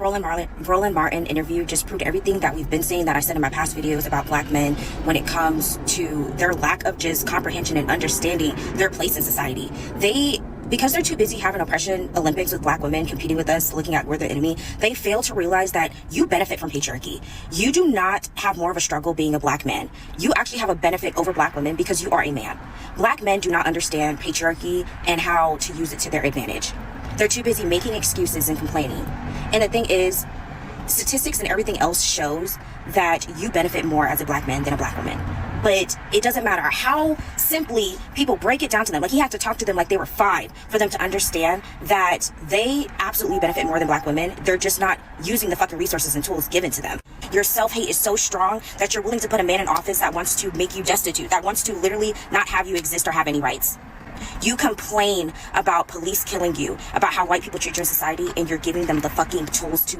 Roland Martin interview just proved everything that we've been saying, that I said in my past videos about black men when it comes to their lack of just comprehension and understanding their place in society. Because they're too busy having oppression Olympics with black women competing with us, looking at we're the enemy, they fail to realize that you benefit from patriarchy. You do not have more of a struggle being a black man. You actually have a benefit over black women because you are a man. Black men do not understand patriarchy and how to use it to their advantage. They're too busy making excuses and complaining. And the thing is, statistics and everything else shows that you benefit more as a black man than a black woman. But it doesn't matter how simply people break it down to them. Like, he had to talk to them like they were 5 for them to understand that they absolutely benefit more than black women. They're just not using the fucking resources and tools given to them. Your self-hate is so strong that you're willing to put a man in office that wants to make you destitute, that wants to literally not have you exist or have any rights. You complain about police killing you, about how white people treat you in society, and you're giving them the fucking tools to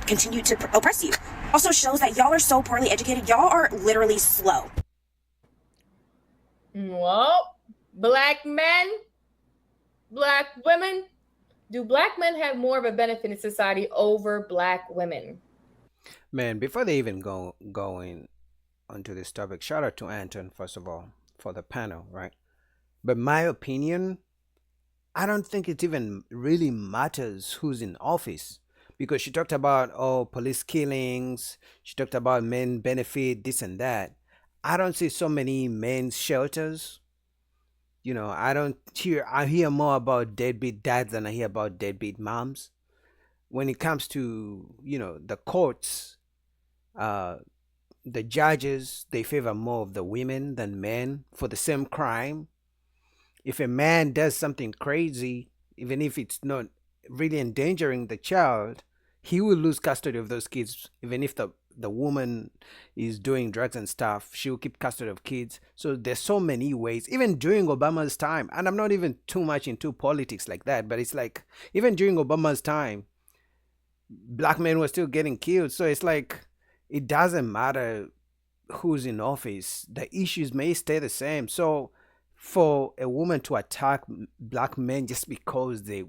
continue to oppress you. Also shows that y'all are so poorly educated. Y'all are literally slow. Well, black men, black women. Do black men have more of a benefit in society over black women? Man, before they even going onto this topic, shout out to Anton, first of all, for the panel, right? But my opinion, I don't think it even really matters who's in office, because she talked about, oh, police killings, she talked about men benefit, this and that. I don't see so many men's shelters. I hear more about deadbeat dads than I hear about deadbeat moms. When it comes to, the courts, the judges, they favor more of the women than men for the same crime. If a man does something crazy, even if it's not really endangering the child, he will lose custody of those kids. Even if the woman is doing drugs and stuff, she will keep custody of kids. So there's so many ways, even during Obama's time, and I'm not even too much into politics like that, but it's like, even during Obama's time, black men were still getting killed. So it's like, it doesn't matter who's in office, the issues may stay the same. So for a woman to attack black men just because they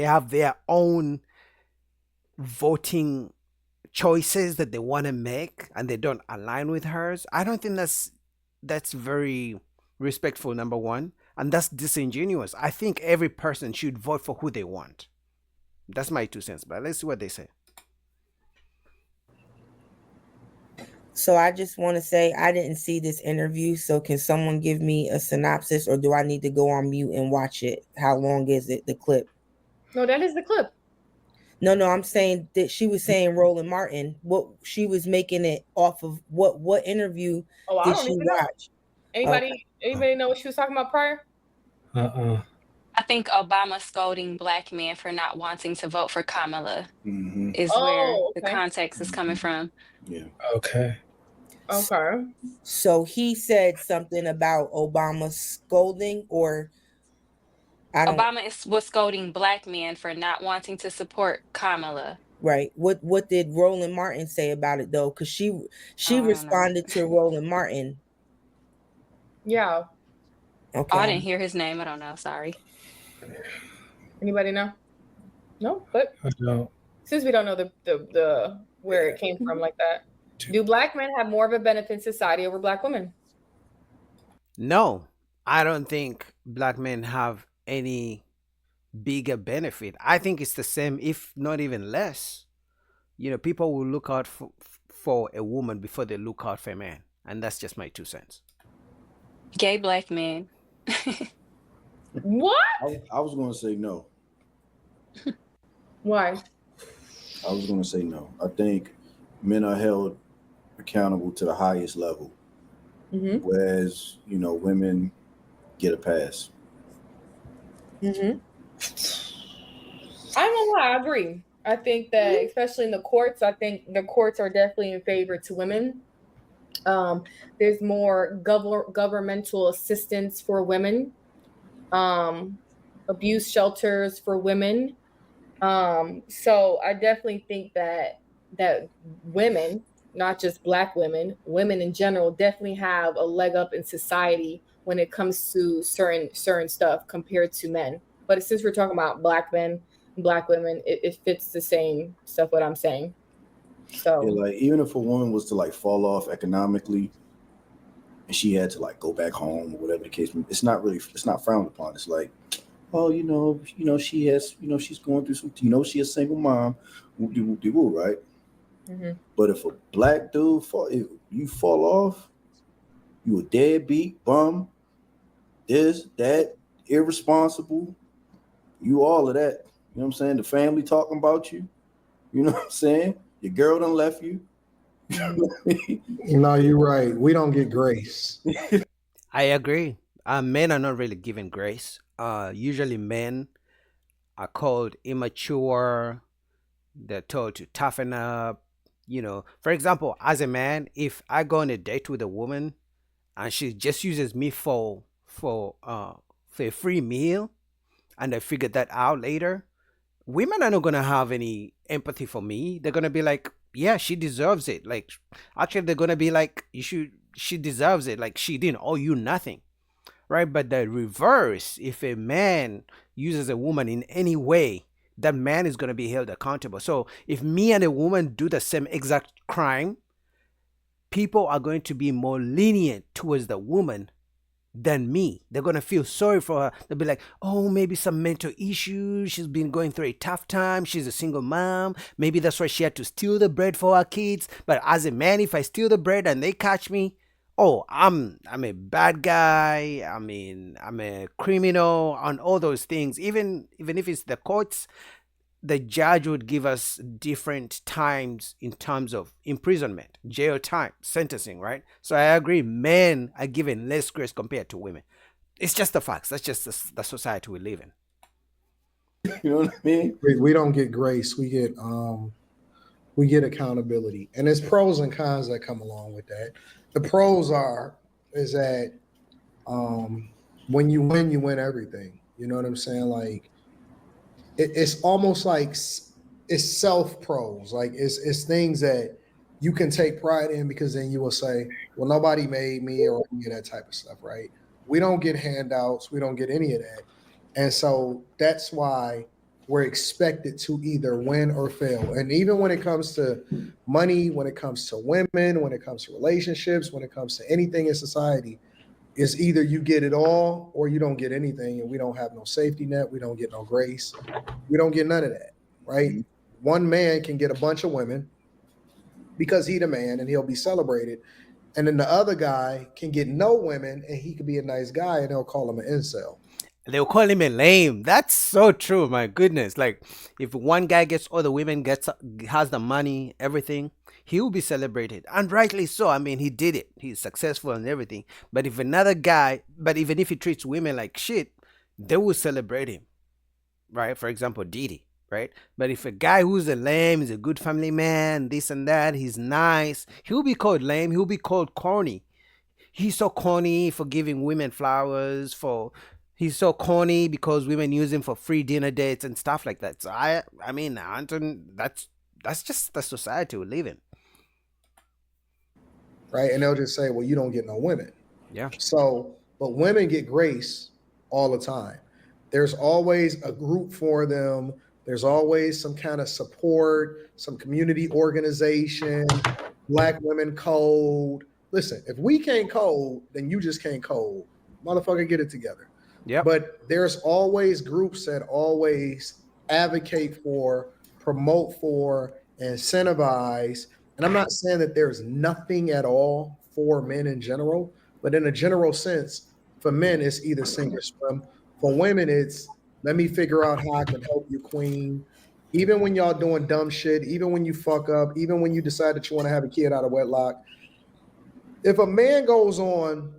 have their own voting choices that they want to make and they don't align with hers, I don't think that's very respectful, number one, and that's disingenuous. I think every person should vote for who they want. That's my 2 cents, but let's see what they say. So I just want to say I didn't see this interview. So can someone give me a synopsis, or do I need to go on mute and watch it? How long is it, the clip? No, that is the clip. No, I'm saying that she was saying Roland Martin. What she was making it off of what interview did she watch? Anybody know what she was talking about prior? I think Obama scolding black men for not wanting to vote for Kamala is where the context is coming from. Yeah. Okay. So he said something about Obama scolding, or Obama was scolding black men for not wanting to support Kamala. Right. What did Roland Martin say about it though? Because she responded to Roland Martin. Yeah. Okay. I didn't hear his name. I don't know. Sorry. Anybody know? No, but I don't. Since we don't know the where it came from like that, do black men have more of a benefit in society over black women? No, I don't think black men have any bigger benefit. I think it's the same, if not even less. People will look out for a woman before they look out for a man, and that's just my 2 cents. Gay black men. What? I was going to say no. Why? I was going to say no. I think men are held accountable to the highest level, whereas women get a pass. I don't know why. I agree. I think that especially in the courts, I think the courts are definitely in favor to women. There's more governmental assistance for women, abuse shelters for women. So I definitely think that women, not just black women, women in general, definitely have a leg up in society when it comes to certain stuff compared to men. But since we're talking about black men, Black women, it fits the same stuff what I'm saying. So yeah, like even if a woman was to like fall off economically and she had to like go back home or whatever the case, it's not frowned upon. It's like, oh, she has, she's going through some, she a single mom, whoop-de-whoop-de-woo, right? mm-hmm. But if a black dude if you fall off, you a deadbeat bum, this, that, irresponsible, you all of that. You know what I'm saying? The family talking about you. You know what I'm saying? Your girl done left you. No, you're right. We don't get grace. I agree. Men are not really given grace. Usually men are called immature. They're told to toughen up. For example, as a man, if I go on a date with a woman and she just uses me for a free meal, and I figured that out later, women are not gonna have any empathy for me. They're gonna be like, yeah, she deserves it. Like, actually, they're gonna be like, she deserves it. Like, she didn't owe you nothing, right? But the reverse, if a man uses a woman in any way, that man is gonna be held accountable. So if me and a woman do the same exact crime, people are going to be more lenient towards the woman than me. They're going to feel sorry for her. They'll be like, oh, maybe some mental issues. She's been going through a tough time. She's a single mom. Maybe that's why she had to steal the bread for her kids. But as a man, if I steal the bread and they catch me, oh, I'm a bad guy. I mean, I'm a criminal on all those things. Even if it's the courts, the judge would give us different times in terms of imprisonment, jail time, sentencing, right? So I agree, men are given less grace compared to women. It's just the facts. That's just the society we live in. You know what I mean? We don't get grace. We get accountability, and there's pros and cons that come along with that. The pros is that when you win everything. You know what I'm saying? Like it's almost like it's self pros. Like it's things that you can take pride in because then you will say, well, nobody made me or any of that type of stuff, right? We don't get handouts. We don't get any of that. And so that's why we're expected to either win or fail. And even when it comes to money, when it comes to women, when it comes to relationships, when it comes to anything in society, it's either you get it all or you don't get anything. And we don't have no safety net. We don't get no grace. We don't get none of that, right? Mm-hmm. One man can get a bunch of women because he's the man and he'll be celebrated. And then the other guy can get no women and he could be a nice guy and they'll call him an incel. They'll call him a lame. That's so true. My goodness. Like, if one guy gets all the women, has the money, everything, he will be celebrated. And rightly so. I mean, he did it. He's successful and everything. But if another guy, even if he treats women like shit, they will celebrate him. Right? For example, Didi. Right? But if a guy who's a lame, is a good family man, this and that, he's nice, he'll be called lame. He'll be called corny. He's so corny for giving women flowers, he's so corny because women use him for free dinner dates and stuff like that. So I mean, Anton, that's just the society we live in. Right? And they'll just say, well, you don't get no women. Yeah. So, but women get grace all the time. There's always a group for them. There's always some kind of support, some community organization, Black Women Code. Listen, if we can't code, then you just can't code. Motherfucker, get it together. Yeah. But there's always groups that always advocate for, promote for, incentivize. And I'm not saying that there's nothing at all for men in general, but in a general sense, for men, it's either sink or swim. For women, it's let me figure out how I can help you, queen. Even when y'all doing dumb shit, even when you fuck up, even when you decide that you want to have a kid out of wedlock. If a man goes on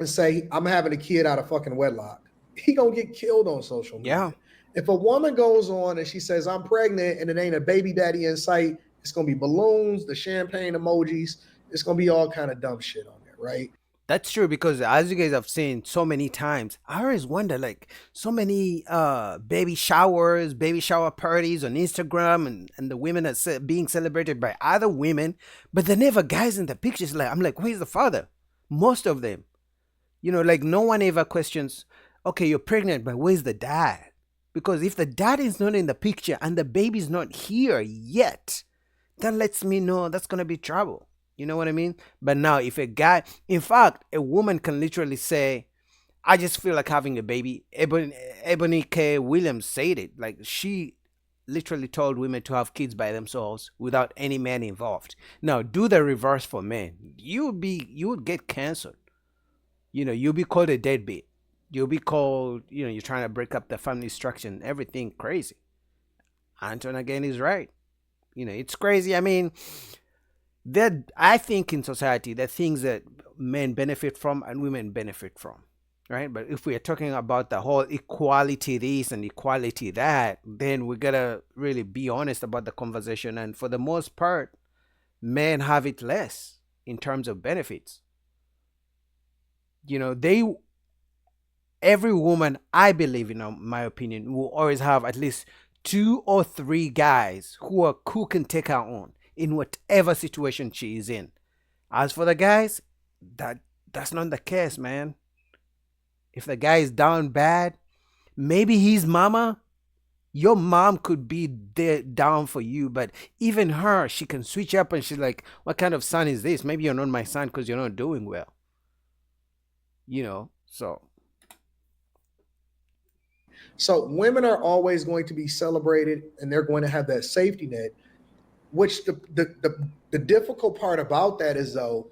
and say, I'm having a kid out of fucking wedlock, he gonna get killed on social media. Yeah. If a woman goes on and she says, I'm pregnant and it ain't a baby daddy in sight, it's gonna be balloons, the champagne emojis, it's gonna be all kind of dumb shit on there, right? That's true, because as you guys have seen so many times, I always wonder, like, so many baby shower parties on Instagram, and the women are being celebrated by other women, but there never guys in the pictures. Like, I'm like, where's the father? Most of them. Like, no one ever questions, okay, you're pregnant, but where's the dad? Because if the dad is not in the picture and the baby's not here yet, that lets me know that's going to be trouble. You know what I mean? But now, if a guy, in fact, a woman can literally say, I just feel like having a baby. Ebony K. Williams said it. Like, she literally told women to have kids by themselves without any man involved. Now, do the reverse for men. You would get canceled. You'll be called a deadbeat. You'll be called, you're trying to break up the family structure and everything crazy. Anton again is right. It's crazy. I mean, I think in society, there are things that men benefit from and women benefit from, right? But if we are talking about the whole equality this and equality that, then we gotta really be honest about the conversation. And for the most part, men have it less in terms of benefits. Every woman, I believe, my opinion, will always have at least 2 or 3 guys who can take her on in whatever situation she is in. As for the guys, that's not the case, man. If the guy is down bad, maybe his mama, your mom could be there down for you, but even her, she can switch up and she's like, what kind of son is this? Maybe you're not my son because you're not doing well. So women are always going to be celebrated, and they're going to have that safety net. Which the difficult part about that is, though,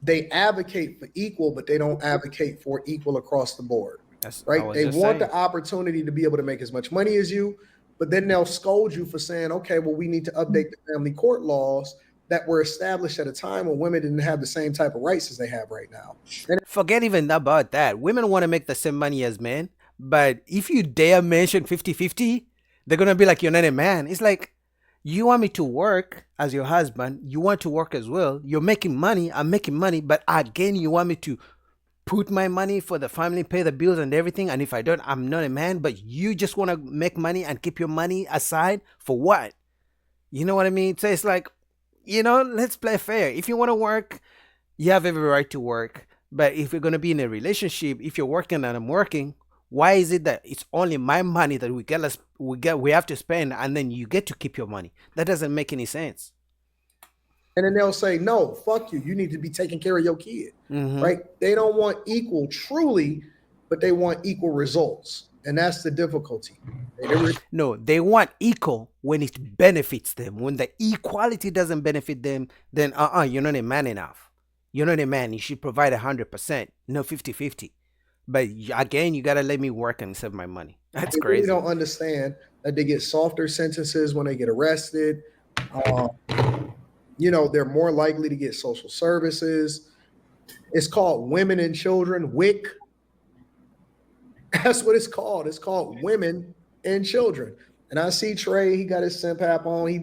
they advocate for equal, but they don't advocate for equal across the board. Right? They want the opportunity to be able to make as much money as you, but then they'll scold you for saying, okay, well, we need to update the family court laws that were established at a time when women didn't have the same type of rights as they have right now. And forget even about that. Women want to make the same money as men, but if you dare mention 50-50, they're going to be like, you're not a man. It's like, you want me to work as your husband. You want to work as well. You're making money. I'm making money. But again, you want me to put my money for the family, pay the bills and everything. And if I don't, I'm not a man. But you just want to make money and keep your money aside for what? You know what I mean? So it's like, let's play fair. If you want to work, you have every right to work. But if you're going to be in a relationship, if you're working and I'm working, why is it that it's only my money that we have to spend, and then you get to keep your money? That doesn't make any sense. And then they'll say, no, fuck you. You need to be taking care of your kid, right? They don't want equal truly, but they want equal results. And that's the difficulty. No, they want equal when it benefits them. When the equality doesn't benefit them, then you're not a man enough. You're not a man. You should provide 100%, no 50-50. But again, you got to let me work and save my money. That's crazy. They don't understand that they get softer sentences when they get arrested. They're more likely to get social services. It's called Women and Children, WIC. That's what it's called. It's called Women and Children. And I see Trey, he got his simp app on. He's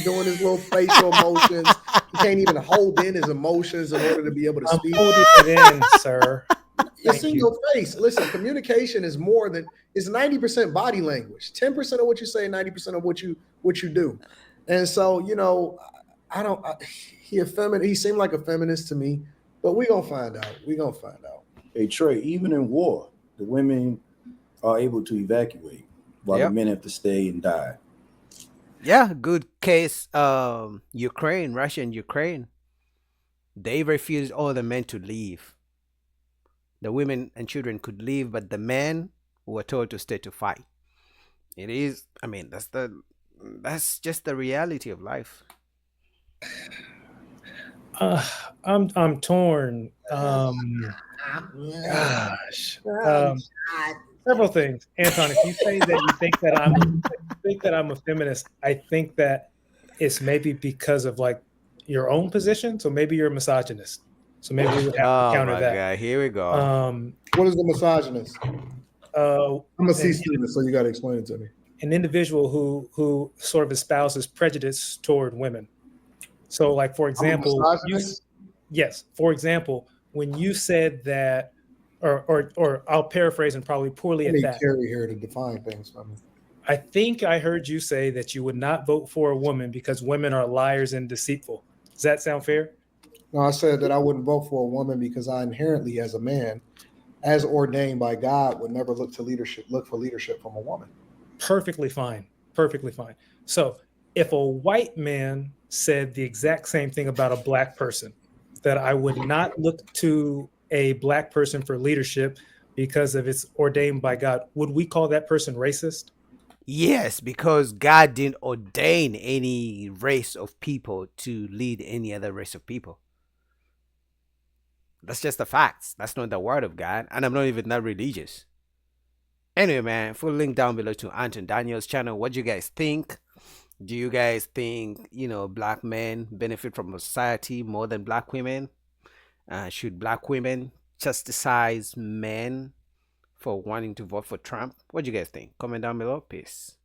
doing his little facial emotions. He can't even hold in his emotions in order to be able to speak. I'm holding it in, sir. It's in your face. Listen, communication is more than, it's 90% body language, 10% of what you say, 90% of what you do. And so, he seemed like a feminist to me, but we're gonna find out. Hey Trey, even in war, the women are able to evacuate while the men have to stay and die. Yeah, good case. Ukraine, Russia and Ukraine. They refused all the men to leave. The women and children could leave, but the men were told to stay to fight. It is, that's just the reality of life. I'm torn. Several things. Anton, if you say that you think that I'm a feminist, I think that it's maybe because of like your own position. So maybe you're a misogynist. So maybe we would have to counter that. God, here we go. What is the misogynist? I'm a C-student, so you got to explain it to me. An individual who sort of espouses prejudice toward women. So, like, for example, for example, when you said that, or I'll paraphrase and probably poorly at that. Carrie here to define things for me. I think I heard you say that you would not vote for a woman because women are liars and deceitful. Does that sound fair? No, I said that I wouldn't vote for a woman because I inherently, as a man, as ordained by God, would never look for leadership from a woman. Perfectly fine. Perfectly fine. So if a white man said the exact same thing about a black person, that I would not look to a black person for leadership because of it's ordained by God, would we call that person racist? Yes, because God didn't ordain any race of people to lead any other race of people. That's just the facts. That's not the word of God. And I'm not even that religious. Anyway, man, full link down below to Anton Daniel's channel. What do you guys think? Do you guys think, black men benefit from society more than black women? Should black women chastise men for wanting to vote for Trump? What do you guys think? Comment down below. Peace.